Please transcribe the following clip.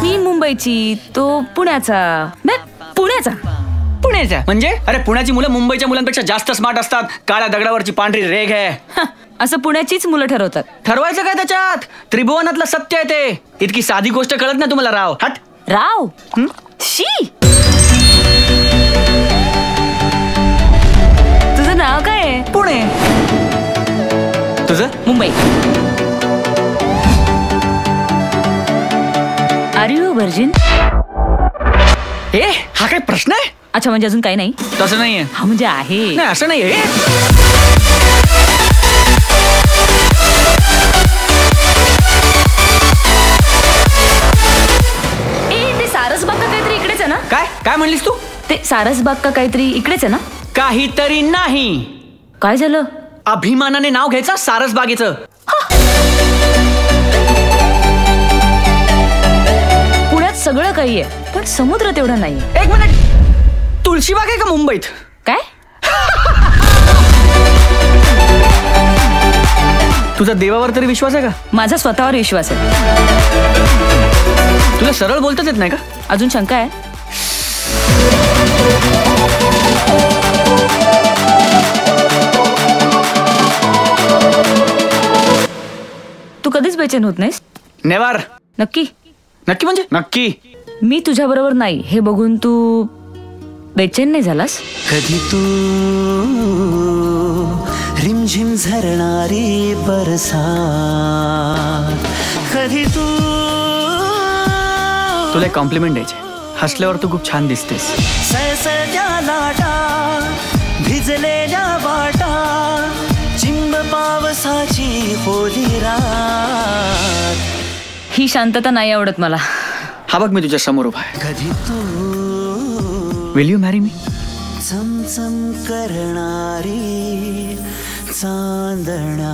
मी मुंबईची, तो पुण्याचा. पुण्याचा म्हणजे? अरे पुण्याची मुलं मुंबईच्या मुलांपेक्षा जास्त स्मार्ट असतात. काळ्या दगडावरची पांढरी रेघ आहे. असं पुण्याचीच मुलं ठरवतात. ठरवायचं काय त्याच्यात? त्रिभुवनातलं सत्य आहे ते. इतकी साधी गोष्ट कळत नाही तुम्हाला राव. हट राव. शी. तुझं नाव काय आहे? पुणे. तुझं? मुंबई. Are you virgin? हा काय प्रश्न आहे? अच्छा, म्हणजे अजून काही नाही? तसं नाहीये. हा म्हणजे आहे. नाही असं नाहीये. ते सारसबाग का काहीतरी इकडेच आहे ना? काय काय म्हणलीस तू? ते सारसबाग का काहीतरी इकडेच आहे ना? काहीतरी नाही. काय झालं? अभिमानाने नाव घ्यायचं सारसबागेचं. पुण्यात सगळं काही आहे, पण समुद्र तेवढा नाही. एक मिनिट, तुळशीबाग आहे का मुंबईत? काय? तुझा देवावर तरी विश्वास आहे का? माझा स्वतःवर विश्वास आहे. तुला सरळ बोलताच येत नाही का? अजून शंका आहे? तू कधीच बेचैन होत नाहीस? नेवर. नक्की? नक्की म्हणजे नक्की. मी तुझ्या बरोबर नाही हे बघून तू बेचैन नाही झालास? कधी तू रिमझिम झरणारी बरसात, कधी तू. तुला एक कॉम्प्लिमेंट द्यायचे. हसल्यावर तू खूप छान दिसतेस. सळसळत्या लाटा, भिजलेल्या वाटा, चिंब पावसाची होली रात. ही शांतता नाही आवडत मला. हा बघ मी तुझ्या समोर उभा आहे. कधी तू will you marry me? Chamcham करणारी चांदणा.